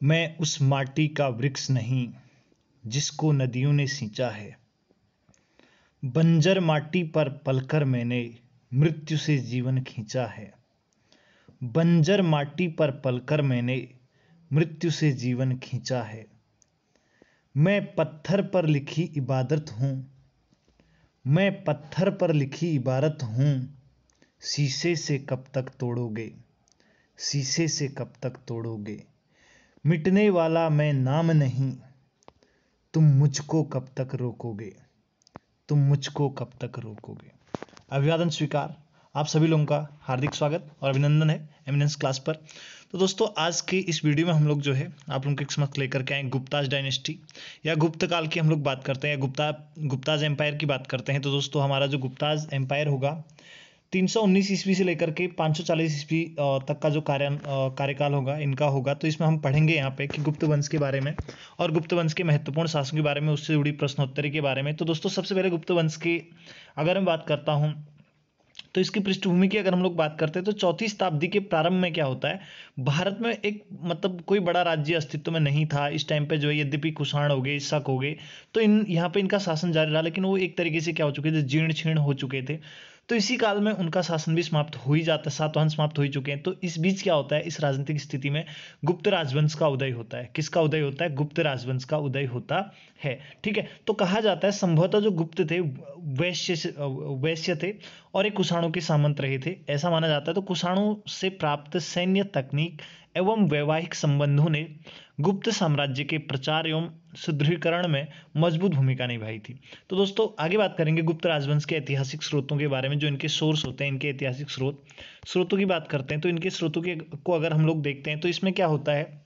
मैं उस माटी का वृक्ष नहीं जिसको नदियों ने सींचा है। बंजर माटी पर पलकर मैंने मृत्यु से जीवन खींचा है। बंजर माटी पर पलकर मैंने मृत्यु से जीवन खींचा है। मैं पत्थर पर लिखी इबादत हूँ। मैं पत्थर पर लिखी इबारत हूँ। शीशे से कब तक तोड़ोगे? शीशे से कब तक तोड़ोगे? मिटने वाला मैं नाम नहीं। तुम मुझको कब तक रोकोगे? तुम मुझको कब तक रोकोगे? अभिवादन स्वीकार। आप सभी लोगों का हार्दिक स्वागत और अभिनंदन है एमिनेंस क्लास पर। तो दोस्तों, आज के इस वीडियो में हम लोग जो है आप लोगों के समक्ष लेकर के आए गुप्ताज डायनेस्टी या गुप्त काल की हम लोग बात करते हैं, गुप्ताज एम्पायर की बात करते हैं। तो दोस्तों, हमारा जो गुप्ताज एम्पायर होगा 319 ईस्वी से लेकर के 540 ईस्वी तक का जो कार्यकाल होगा इनका होगा। तो इसमें हम पढ़ेंगे यहाँ पे कि गुप्त वंश के बारे में और गुप्त वंश के महत्वपूर्ण शासन के बारे में, उससे जुड़ी प्रश्नोत्तरी के बारे में। तो दोस्तों, सबसे पहले गुप्त वंश की अगर मैं बात करता हूँ तो इसकी पृष्ठभूमि की अगर हम लोग बात करते हैं तो 4वीं शताब्दी के प्रारंभ में क्या होता है, भारत में एक कोई बड़ा राज्य अस्तित्व में नहीं था इस टाइम पे जो है। यद्यपि कुषाण हो गए, शक हो गए, तो यहाँ पे इनका शासन जारी रहा, लेकिन वो एक तरीके से क्या हो चुके थे, जीर्ण शीर्ण हो चुके थे। तो इसी काल में उनका शासन भी समाप्त हो ही जाता है, सातवाहन समाप्त हो ही चुके हैं। तो इस बीच क्या होता है, इस राजनीतिक स्थिति में गुप्त राजवंश का उदय होता है। किसका उदय होता है? गुप्त राजवंश का उदय होता है। ठीक है, तो कहा जाता है संभवतः जो गुप्त थे वैश्य थे और एक कुषाणों के सामंत रहे थे, ऐसा माना जाता है। तो कुषाणों से प्राप्त सैन्य तकनीक एवं वैवाहिक संबंधों ने गुप्त साम्राज्य के प्रचार एवं सुदृढ़ीकरण में मजबूत भूमिका निभाई थी। तो दोस्तों, आगे बात करेंगे गुप्त राजवंश के ऐतिहासिक स्रोतों के बारे में, जो इनके सोर्स होते हैं, इनके ऐतिहासिक स्रोतों की बात करते हैं। तो इनके स्रोतों को अगर हम लोग देखते हैं तो इसमें क्या होता है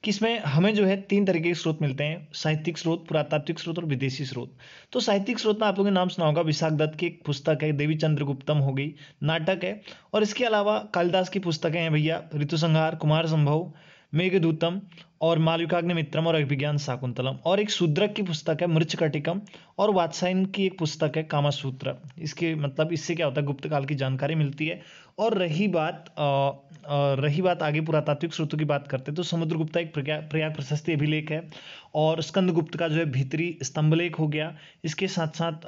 कि इसमें हमें जो है 3 तरीके के स्रोत मिलते हैं: साहित्यिक स्रोत, पुरातात्विक स्रोत और विदेशी स्रोत। तो साहित्यिक स्रोत में आप लोगों ने नाम सुना होगा, विशाख दत्त की एक पुस्तक है देवी चंद्रगुप्तम हो गई, नाटक है। और इसके अलावा कालिदास की पुस्तकें हैं भैया, ऋतुसंहार, कुमार संभव, मेघदूतम और मालविकाग्निमित्रम और अभिज्ञान शाकुंतलम। और एक शूद्रक की पुस्तक है मृच्छकटिकम और वात्सायन की एक पुस्तक है कामसूत्र। इसके इससे क्या होता है, गुप्त काल की जानकारी मिलती है। और रही बात आगे पुरातात्विक स्रोतों की बात करते हैं तो समुद्रगुप्ता एक प्रयाग प्रशस्ति अभिलेख है, और स्कंदगुप्त का जो है भीतरी स्तंभलेख हो गया। इसके साथ साथ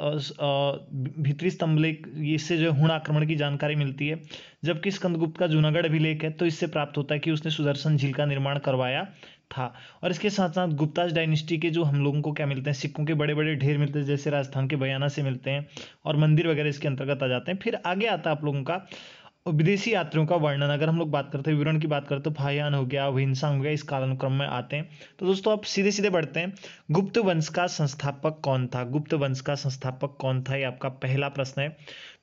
भीतरी स्तंभलेख, इससे जो है हुण आक्रमण की जानकारी मिलती है। जबकि स्कंदगुप्त का जूनागढ़ अभिलेख है तो इससे प्राप्त होता है कि उसने सुदर्शन झील का निर्माण करवाया था। और इसके साथ साथ गुप्ताज डायनेस्टी के जो हम लोगों को क्या मिलते हैं, सिक्कों के बड़े बड़े ढेर मिलते हैं, जैसे राजस्थान के बयाना से मिलते हैं, और मंदिर वगैरह इसके अंतर्गत आ जाते हैं। फिर आगे आता है आप लोगों का विदेशी यात्रियों का वर्णन। अगर हम लोग बात करते हैं, विवरण की बात करते हैं, तो फाहियान हो गया, विहिंसा हो गया, इस कालानुक्रम में आते हैं। तो दोस्तों, आप सीधे सीधे बढ़ते हैं। गुप्त वंश का संस्थापक कौन था? गुप्त वंश का संस्थापक कौन था, ये आपका पहला प्रश्न है।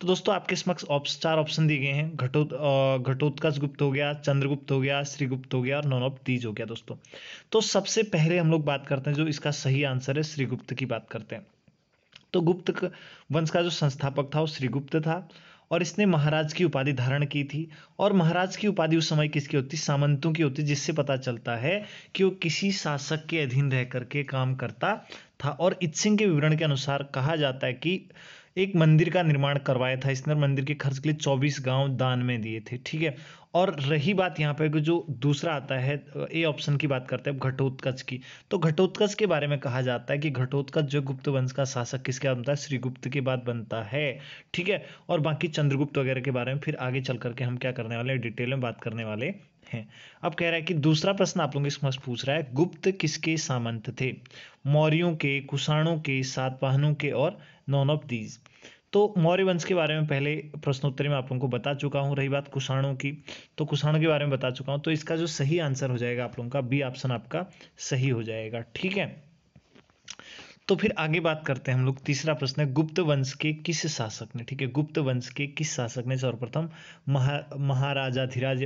तो दोस्तों, आपके समक्ष 4 ऑप्शन दिए गए हैं। घटोत्कच गुप्त हो गया, चंद्रगुप्त हो गया, श्रीगुप्त हो गया और नौनोपतीज हो गया। दोस्तों, तो सबसे पहले हम लोग बात करते हैं, जो इसका सही आंसर है, श्रीगुप्त की बात करते हैं। तो गुप्त वंश का जो संस्थापक था वो श्रीगुप्त था, और इसने महाराज की उपाधि धारण की थी। और महाराज की उपाधि उस समय किसकी होती? सामंतों की होती, जिससे पता चलता है कि वो किसी शासक के अधीन रह करके काम करता था। और इत्सिंग के विवरण के अनुसार कहा जाता है कि एक मंदिर का निर्माण करवाया था इसने, और मंदिर के खर्च के लिए 24 गांव दान में दिए थे। ठीक है, और रही बात यहाँ पे जो दूसरा आता है, ए ऑप्शन की बात करते हैं घटोत्कच की। तो घटोत्कच के बारे में कहा जाता है कि घटोत्कच जो गुप्त वंश का शासक किसके बाद बनता है? श्रीगुप्त के बाद बनता है। ठीक है, और बाकी चंद्रगुप्त वगैरह के बारे में फिर आगे चल करके हम क्या करने वाले हैं, डिटेल में बात करने वाले हैं। अब कह रहा है कि दूसरा प्रश्न आप लोगों के पूछ रहा है, गुप्त किसके सामंत थे? मौर्यों के, कुषाणों के, सातवाहनों के और नौनोपतीज। तो मौर्य वंश के बारे में पहले प्रश्नोत्तरी में आप लोगों को बता चुका हूं। रही बात कुषाणों की, तो कुषाणों के बारे में बता चुका हूं। तो इसका जो सही आंसर हो जाएगा आप लोगों का बी ऑप्शन आपका सही हो जाएगा। ठीक है, तो फिर आगे बात करते हैं हम लोग। तीसरा प्रश्न है, गुप्त वंश के किस शासक ने, ठीक है, गुप्त वंश के किस शासक ने सर्वप्रथम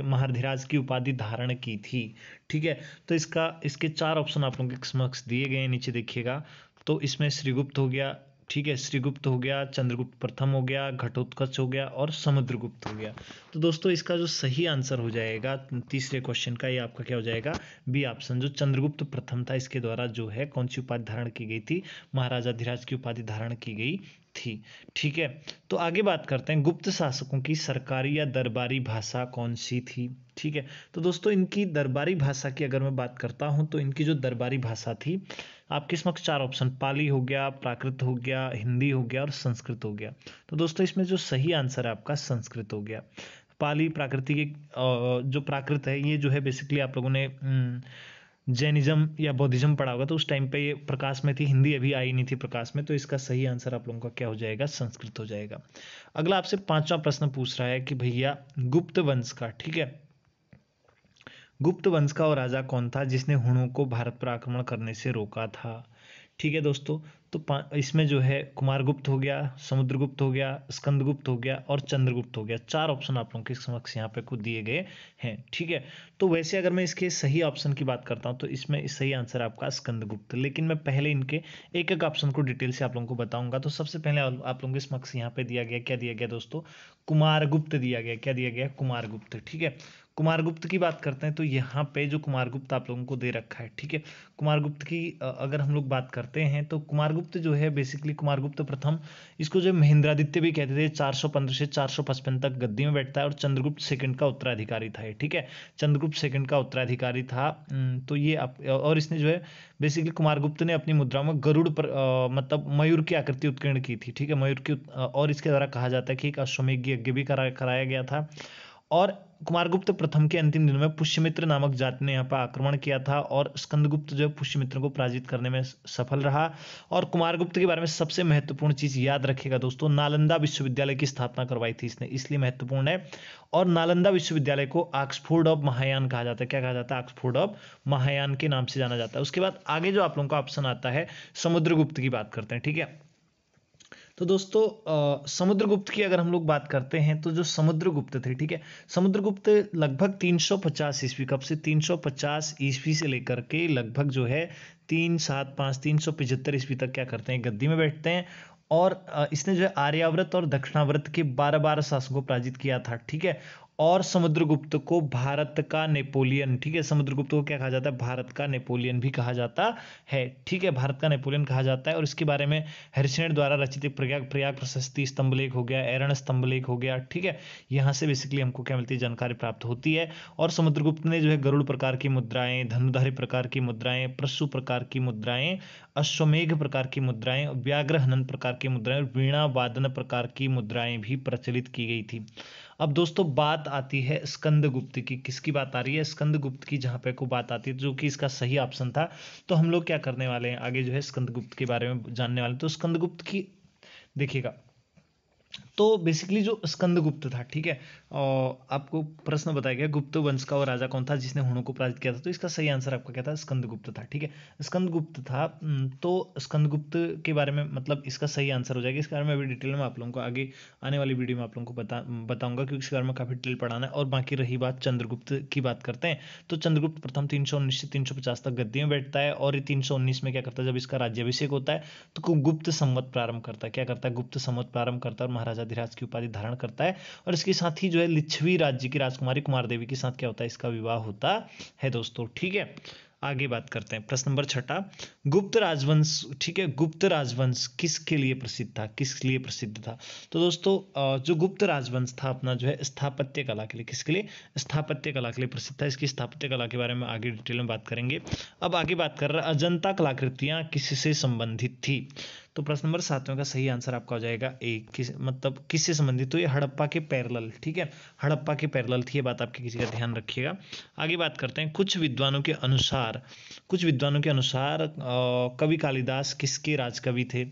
महाधिराज की उपाधि धारण की थी? ठीक है, तो इसके 4 ऑप्शन आप लोगों के समक्ष दिए गए हैं, नीचे देखिएगा। तो इसमें श्रीगुप्त हो गया, ठीक है, श्रीगुप्त हो गया, चंद्रगुप्त प्रथम हो गया, घटोत्कच हो गया और समुद्रगुप्त हो गया। तो दोस्तों इसका जो सही आंसर हो जाएगा तीसरे क्वेश्चन का, ये आपका क्या हो जाएगा, बी ऑप्शन। जो चंद्रगुप्त प्रथम था इसके द्वारा जो है कौन सी उपाधि धारण की गई थी, महाराजाधिराज की उपाधि धारण की गई थी। ठीक है, तो आगे बात करते हैं गुप्त शासकों की सरकारी या दरबारी भाषा कौन सी थी। ठीक है, तो दोस्तों इनकी दरबारी भाषा की अगर मैं बात करता हूं तो इनकी जो दरबारी भाषा थी, आपके समक्ष चार ऑप्शन, पाली हो गया, प्राकृत हो गया, हिंदी हो गया और संस्कृत हो गया। तो दोस्तों इसमें जो सही आंसर है आपका संस्कृत हो गया। पाली प्राकृतिक जो प्राकृत है ये जो है बेसिकली आप लोगों ने जैनिज्म या बौद्धिज्म पढ़ा होगा, तो उस टाइम पे ये प्रकाश में थी, हिंदी अभी आई नहीं थी प्रकाश में, तो इसका सही आंसर आप लोगों का क्या हो जाएगा, संस्कृत हो जाएगा। अगला आपसे पांचवा प्रश्न पूछ रहा है कि भैया गुप्त वंश का, ठीक है, गुप्त वंश का वो राजा कौन था जिसने हुणों को भारत पर आक्रमण करने से रोका था। ठीक है दोस्तों, तो इसमें जो है कुमारगुप्त हो गया, समुद्रगुप्त हो गया, स्कंदगुप्त हो गया और चंद्रगुप्त हो गया। चार ऑप्शन आप लोगों के समक्ष यहाँ पे कुछ दिए गए हैं। ठीक है, तो वैसे अगर मैं इसके सही ऑप्शन की बात करता हूँ तो इसमें सही आंसर आपका स्कंदगुप्त, लेकिन मैं पहले इनके एक एक ऑप्शन को डिटेल से आप लोगों को बताऊंगा। तो सबसे पहले आप लोगों के समक्ष यहाँ पे दिया गया, क्या दिया गया दोस्तों, कुमारगुप्त दिया गया। क्या दिया गया, कुमारगुप्त। ठीक है, कुमारगुप्त की बात करते हैं तो यहाँ पे जो कुमारगुप्त आप लोगों को दे रखा है, ठीक है, कुमारगुप्त की अगर हम लोग बात करते हैं तो कुमारगुप्त जो है बेसिकली कुमारगुप्त प्रथम, इसको जो महेंद्रादित्य भी कहते थे, 415 से 455 तक गद्दी में बैठता है और चंद्रगुप्त सेकंड का उत्तराधिकारी था ये। ठीक है, चंद्रगुप्त सेकंड का उत्तराधिकारी था। तो ये और इसने जो है बेसिकली कुमारगुप्त ने अपनी मुद्रा में गरुड़ पर मतलब मयूर की आकृति उत्कीर्ण की थी। ठीक है, मयूर की और इसके द्वारा कहा जाता है कि एक अश्वमेध यज्ञ भी कराया गया था। और कुमारगुप्त प्रथम के अंतिम दिनों में पुष्यमित्र नामक जाति ने यहाँ पर आक्रमण किया था और स्कंदगुप्त जो है पुष्यमित्र को पराजित करने में सफल रहा। और कुमारगुप्त के बारे में सबसे महत्वपूर्ण चीज याद रखिएगा दोस्तों, नालंदा विश्वविद्यालय की स्थापना करवाई थी इसने, इसलिए महत्वपूर्ण है। और नालंदा विश्वविद्यालय को ऑक्सफोर्ड ऑफ महायान कहा जाता है। क्या कहा जाता है, ऑक्सफोर्ड ऑफ महायान के नाम से जाना जाता है। उसके बाद आगे जो आप लोगों का ऑप्शन आता है, समुद्रगुप्त की बात करते हैं। ठीक है, तो दोस्तों समुद्रगुप्त की अगर हम लोग बात करते हैं तो जो समुद्रगुप्त थे, ठीक है, समुद्रगुप्त लगभग 350 ईस्वी, कब से 350 ईस्वी से लेकर के लगभग जो है 375 ईस्वी तक क्या करते हैं, गद्दी में बैठते हैं। और इसने जो है आर्यावर्त और दक्षिणावर्त के 12 शासकों को पराजित किया था। ठीक है, और समुद्रगुप्त को भारत का नेपोलियन, ठीक है, समुद्रगुप्त को क्या कहा जाता है, भारत का नेपोलियन भी कहा जाता है। ठीक है, भारत का नेपोलियन कहा जाता है। और इसके बारे में हरिश्चंद्र द्वारा रचित प्रयाग प्रयाग प्रशस्ति स्तंभलेख हो गया, एरण स्तंभलेख हो गया। ठीक है, यहाँ से बेसिकली हमको क्या मिलती है, जानकारी प्राप्त होती है। और समुद्रगुप्त ने जो है गरुड़ प्रकार की मुद्राएं, धनुधारी प्रकार की मुद्राएं, प्रसु प्रकार की मुद्राएं, अश्वमेघ प्रकार की मुद्राएं, व्याघ्र हनन प्रकार की मुद्राएं और वीणा वादन प्रकार की मुद्राएं भी प्रचलित की गई थी। अब दोस्तों बात आती है स्कंदगुप्त की, किसकी बात आ रही है, स्कंदगुप्त की, जहां पे को बात आती है जो कि इसका सही ऑप्शन था। तो हम लोग क्या करने वाले हैं, आगे जो है स्कंदगुप्त के बारे में जानने वाले हैं। तो स्कंदगुप्त की देखिएगा, तो बेसिकली जो स्कंदगुप्त था, ठीक है, और आपको प्रश्न बताया गया गुप्त वंश का वो राजा कौन था जिसने हुणों को पराजित किया था, तो इसका सही आंसर आपका क्या था, स्कंदगुप्त था। ठीक है, स्कंदगुप्त था। तो स्कंदगुप्त के बारे में मतलब इसका सही आंसर हो जाएगा। इसके बारे में अभी डिटेल में आप लोगों को आगे आने वाली वीडियो में आप लोगों को बताऊंगा, क्योंकि इसके बारे में काफी डिटेल पढ़ाना है। और बाकी रही बात चंद्रगुप्त की बात करते हैं, तो चंद्रगुप्त प्रथम 319 से 350 तक गद्दी में बैठता है और ये 319 में क्या करता है, जब इसका राज्याभिषेक होता है तो गुप्त संवत प्रारंभ करता है। क्या करता है, गुप्त संवत प्रारंभ करता है और महाराजाधिराज की उपाधि धारण करता है। और इसके साथ ही जो है लिच्छवी राज्य की राजकुमारी कुमार देवी के साथ क्या होता है, इसका विवाह होता है दोस्तों। ठीक है, आगे बात करते हैं प्रश्न नंबर 6, गुप्त राजवंश। ठीक है, गुप्त राजवंश किसके लिए प्रसिद्ध था, किस लिए प्रसिद्ध था। तो दोस्तों जो गुप्त राजवंश था अपना जो है स्थापत्य कला के लिए, किसके लिए, स्थापत्य कला के लिए प्रसिद्ध था। इसकी स्थापत्य कला के बारे में आगे डिटेल में बात करेंगे। अब आगे बात कर रहे हैं अजंता कलाकृतियां किससे संबंधित थी। तो प्रश्न नंबर 7 का सही आंसर आपका हो जाएगा ए, मतलब किससे संबंधित, तो ये हड़प्पा के पैरेलल। ठीक है, हड़प्पा के पैरेलल थी, ये बात आपके किसी का ध्यान रखिएगा। आगे बात करते हैं, कुछ विद्वानों के अनुसार कवि कालिदास किसके राजकवि थे।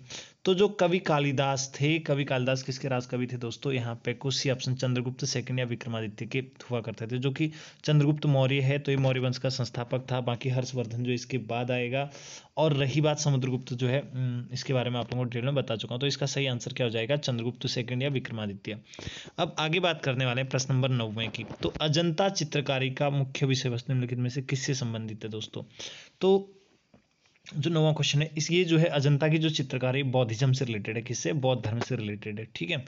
तो जो कवि कालिदास थे, कवि कालिदास किसके राजकवि थे दोस्तों, यहाँ पे कुछ सी ऑप्शन चंद्रगुप्त सेकंड या विक्रमादित्य के हुआ करते थे। जो कि चंद्रगुप्त मौर्य है तो ये मौर्य वंश का संस्थापक था, बाकी हर्षवर्धन जो इसके बाद आएगा। और रही बात समुद्रगुप्त जो है इसके बारे में आप लोगों को डिटेल में बता चुका हूँ, तो इसका सही आंसर क्या हो जाएगा, चंद्रगुप्त सेकंड या विक्रमादित्य। अब आगे बात करने वाले हैं प्रश्न नंबर 9 की, तो अजंता चित्रकारी का मुख्य विषय वस्तु निम्नलिखित में से किससे संबंधित है दोस्तों। तो जो 9वां क्वेश्चन है, इस ये जो है अजंता की जो चित्रकारी बौद्धिज्म से रिलेटेड है, किससे, बौद्ध धर्म से रिलेटेड है। ठीक है,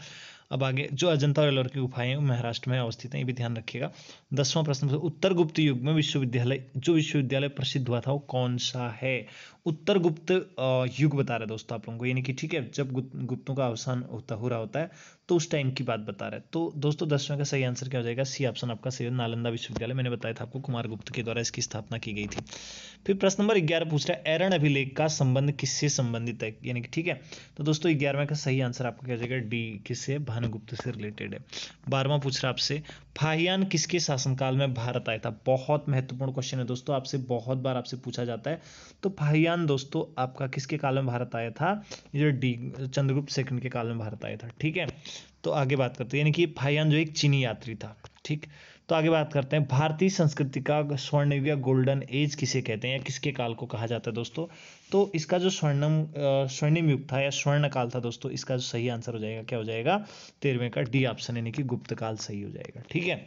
अब आगे, जो अजंता और एलोरा की गुफाएं महाराष्ट्र में अवस्थित हैं, ये भी ध्यान रखिएगा। 10वां प्रश्न, उत्तर गुप्त युग में विश्वविद्यालय प्रसिद्ध हुआ था वो कौन सा है। उत्तर गुप्त युग बता रहे हैं दोस्तों आप लोगों को, यानी कि ठीक है, जब गुप्तों का अवसान हो रहा होता है तो उस टाइम की बात बता रहे हैं। तो दोस्तों 10वें का सही आंसर क्या हो जाएगा, सी ऑप्शन आपका सही है, नालंदा विश्वविद्यालय। मैंने बताया था आपको कुमार गुप्त के द्वारा इसकी स्थापना की गई थी। फिर प्रश्न नंबर 11 पूछ रहा है, एरन अभिलेख का संबंध किससे संबंधित है, यानी कि ठीक है। तो दोस्तों 11वें का सही आंसर आपका क्या हो जाएगा, डी, किससे, भानुगुप्त से रिलेटेड है। 12वां पूछ रहा है आपसे, फाहियान किसके शासनकाल में भारत आया था। बहुत महत्वपूर्ण क्वेश्चन है दोस्तों, आपसे बहुत बार आपसे पूछा जाता है। तो फाहियान दोस्तों आपका किसके काल में भारत आया था, ये जो डी, चंद्रगुप्त सेकंड के काल में भारत आया था। ठीक है, तो आगे बात करते हैं, यानी कि फाहियान जो एक चीनी यात्री था। ठीक, तो आगे बात करते हैं, भारतीय संस्कृति का स्वर्ण युग या गोल्डन एज किसे कहते हैं, या किसके काल को कहा जाता है दोस्तों। तो इसका जो स्वर्णिम युग था या स्वर्ण काल था दोस्तों, इसका जो सही आंसर हो जाएगा क्या हो जाएगा, 13वें का डी ऑप्शन, यानी कि गुप्त काल सही हो जाएगा। ठीक है,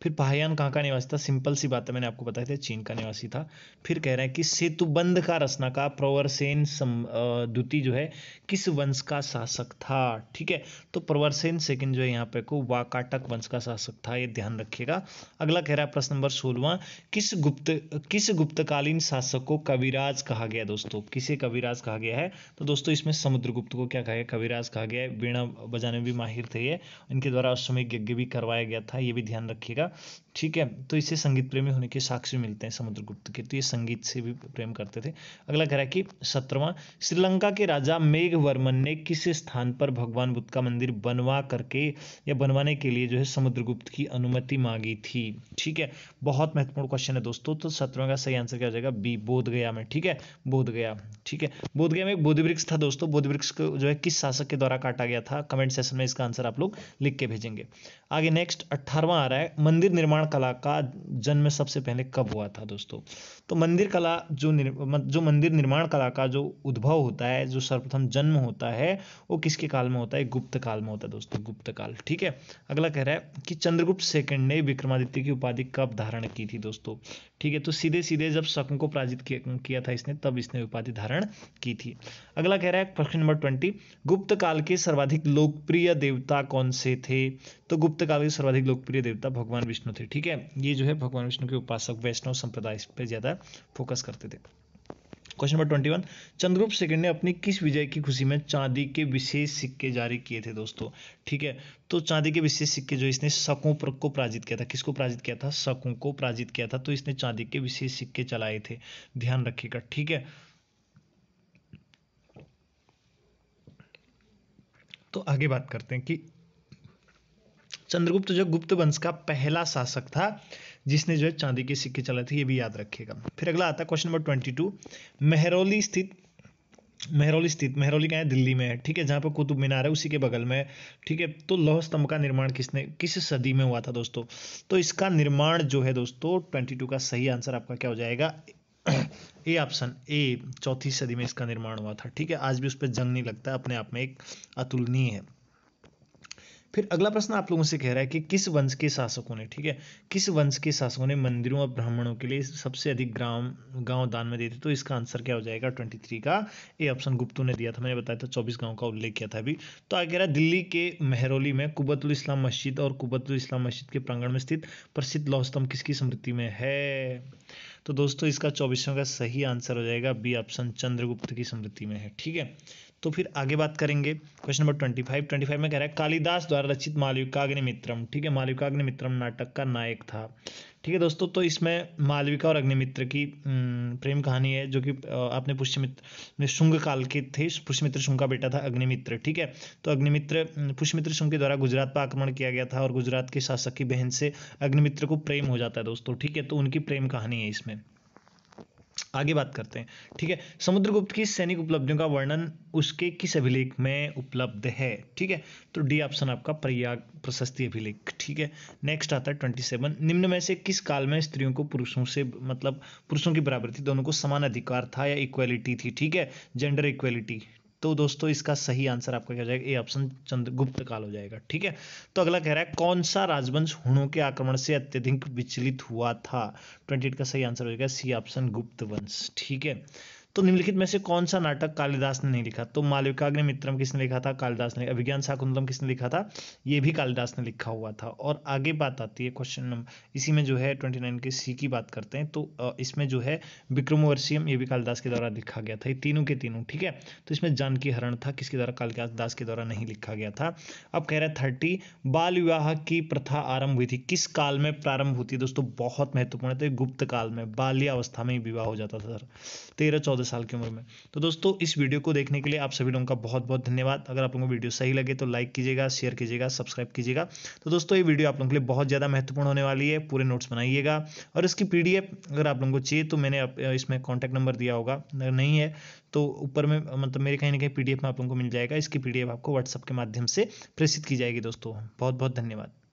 फिर फाहियान कहाँ का निवासी था, सिंपल सी बात है, मैंने आपको बताया था चीन का निवासी था। फिर कह रहे हैं कि सेतुबंध का रचनाकार प्रवरसेन द्वितीय जो है किस वंश का शासक था। ठीक है, तो प्रवरसेन सेकंड जो है यहाँ पे को वाकाटक वंश का शासक था, ये ध्यान रखिएगा। अगला कह रहा है प्रश्न नंबर 16वां, किस गुप्तकालीन शासक को कविराज कहा गया दोस्तों, किसे कविराज कहा गया है। तो दोस्तों इसमें समुद्रगुप्त को क्या कहा गया, कविराज कहा गया है। वीणा बजाने में भी माहिर थे ये, इनके द्वारा अश्वमेध यज्ञ भी करवाया गया था, ये भी ध्यान रखिएगा। ठीक है, तो इसे संगीत प्रेमी होने के साक्ष्य मिलते हैं समुद्रगुप्त के, तो ये संगीत से भी प्रेम करते थे। अगला कह रहा है कि 17वां, श्रीलंका के राजा मेघवर्मन ने किस स्थान पर भगवान बुद्ध का मंदिर बनवा करके या बनवाने के लिए जो है समुद्रगुप्त की अनुमति मांगी थी। ठीक है, बहुत महत्वपूर्ण क्वेश्चन है दोस्तों। तो 17वां का सही आंसर क्या हो जाएगा, बी, बोधगया में। ठीक है, बोधगया। ठीक है, बोधगया में एक बोधि वृक्ष था दोस्तों, बोधि वृक्ष को जो है किस शासक के द्वारा काटा गया था, कमेंट सेशन में इसका आंसर आप लोग लिख के भेजेंगे। आगे नेक्स्ट 18वां आ रहा है, मंदिर निर्माण कला का जन्म सबसे पहले कब हुआ था दोस्तों। तो मंदिर कला जो मंदिर निर्माण कला का जो उद्भव होता है, जो सर्वप्रथम जन्म होता है, वो किसके काल में होता है, गुप्त काल में होता है दोस्तों, गुप्त काल। ठीक है, अगला कह रहा है कि चंद्रगुप्त सेकंड ने विक्रमादित्य की उपाधि कब धारण की थी दोस्तों। ठीक है, तो सीधे सीधे जब शक को पराजित किया था इसने, तब इसने उपाधि धारण की थी। अगला कह रहा है प्रश्न नंबर 20, गुप्त काल के सर्वाधिक लोकप्रिय देवता कौन से थे। तो गुप्त काल के सर्वाधिक लोकप्रिय देवता भगवान विष्णु थे। ठीक है, ये जो है भगवान विष्णु के उपासक वैष्णव संप्रदाय पे ज्यादा फोकस करते थे। क्वेश्चन नंबर 21, चंद्रगुप्त सेकंड ने अपनी किस विजय की खुशी में चांदी के विशेष सिक्के जारी किए थे दोस्तों। ठीक है, तो चांदी के विशेष सिक्के जो इसने शकों को पराजित किया था, किसको पराजित किया था, शकों को पराजित किया था, तो इसने चांदी के विशेष सिक्के चलाए थे, ध्यान रखिएगा। ठीक है, तो आगे बात करते हैं कि चंद्रगुप्त जो गुप्त वंश का पहला शासक था जिसने जो है चांदी के सिक्के चलाए थे, ये भी याद रखिएगा। फिर अगला आता है क्वेश्चन नंबर 22, मेहरौली कहाँ है, दिल्ली में है। ठीक है, जहाँ पर कुतुब मीनार है उसी के बगल में। ठीक है, तो लौह स्तंभ का निर्माण किस सदी में हुआ था दोस्तों। तो इसका निर्माण जो है दोस्तों 22 का सही आंसर आपका क्या हो जाएगा, ए ऑप्शन, ए, 4वीं सदी में इसका निर्माण हुआ था। ठीक है, आज भी उस पर जंग नहीं लगता, अपने आप में एक अतुलनीय है। फिर अगला प्रश्न आप लोगों से कह रहा है कि किस वंश के शासकों ने, ठीक है, किस वंश के शासकों ने मंदिरों और ब्राह्मणों के लिए सबसे अधिक गांव दान में दिए थे। तो इसका आंसर क्या हो जाएगा, 23 का ए ऑप्शन, गुप्तों ने दिया था। मैंने बताया था 24 गांव का उल्लेख किया था अभी। तो आगे कह रहा है दिल्ली के मेहरौली में कुब्बतुल इस्लाम मस्जिद और कुब्बतुल इस्लाम मस्जिद के प्रांगण में स्थित प्रसिद्ध लौह स्तंभ किसकी स्मृति में है। तो दोस्तों इसका 24वें का सही आंसर हो जाएगा बी ऑप्शन, चंद्रगुप्त की स्मृति में है। ठीक है, तो फिर आगे बात करेंगे क्वेश्चन नंबर 25 में कह रहा है कालिदास द्वारा रचित मालविकाग्निमित्रम। ठीक है, मालविकाग्निमित्रम नाटक का नायक था। ठीक है दोस्तों, तो इसमें मालविका और अग्निमित्र की प्रेम कहानी है, जो कि आपने पुष्यमित्र शुंग काल के थे। पुष्यमित्र शुंग का बेटा था अग्निमित्र। ठीक है, तो पुष्यमित्र शुंग के द्वारा गुजरात पर आक्रमण किया गया था और गुजरात के शासक की बहन से अग्निमित्र को प्रेम हो जाता है दोस्तों। ठीक है, तो उनकी प्रेम कहानी है इसमें। आगे बात करते हैं। ठीक है, समुद्रगुप्त की सैनिक उपलब्धियों का वर्णन उसके किस अभिलेख में उपलब्ध है। ठीक है, तो डी ऑप्शन आपका प्रयाग प्रशस्ति अभिलेख। ठीक है, नेक्स्ट आता है 27, निम्न में से किस काल में स्त्रियों को पुरुषों से पुरुषों की बराबर थी, दोनों को समान अधिकार था या इक्वालिटी थी। ठीक है, जेंडर इक्वालिटी। तो दोस्तों इसका सही आंसर आपका क्या हो जाएगा, ए ऑप्शन चंद्रगुप्त काल हो जाएगा। ठीक है, तो अगला कह रहा है कौन सा राजवंश हुणों के आक्रमण से अत्यधिक विचलित हुआ था। 28 का सही आंसर हो जाएगा सी ऑप्शन गुप्त वंश। ठीक है, तो निम्नलिखित में से कौन सा नाटक कालिदास ने नहीं लिखा। तो मालविकाग्निमित्रम किसने लिखा था, कालिदास ने। अभिज्ञान शाकुंतलम किसने लिखा था, ये भी कालिदास ने लिखा हुआ था। और आगे बात आती है क्वेश्चन नंबर, इसी में जो है 29 के सी की बात करते हैं, तो इसमें जो है विक्रमोर्वशीयम, ये भी कालिदास के द्वारा लिखा गया था, ये तीनों के तीनों। ठीक है, तो इसमें जानकी हरण था, किसके द्वारा, कालिदास के द्वारा नहीं लिखा गया था। अब कह रहा है 30, बाल विवाह की प्रथा आरंभ हुई थी, किस काल में प्रारंभ होती है। दोस्तों बहुत महत्वपूर्ण है, तो गुप्त काल में बाल्यावस्था में ही विवाह हो जाता था सर, 13-14 साल की उम्र में। तो दोस्तों इस वीडियो को देखने के लिए आप सभी लोगों का बहुत बहुत धन्यवाद। अगर आप लोगों को वीडियो सही लगे तो लाइक कीजिएगा, शेयर कीजिएगा, सब्सक्राइब कीजिएगा। तो दोस्तों ये वीडियो आप लोगों के लिए बहुत ज़्यादा महत्वपूर्ण होने वाली है, पूरे नोट्स बनाइएगा। और इसकी पीडीएफ अगर आप लोगों को चाहिए तो मैंने इसमें कॉन्टैक्ट नंबर दिया होगा, अगर नहीं है तो ऊपर में मतलब मेरे कहीं ना कहीं पीडीएफ में आप लोगों को मिल जाएगा। इसकी पीडीएफ आपको व्हाट्सएप के माध्यम से प्रेषित की जाएगी। दोस्तों बहुत बहुत धन्यवाद।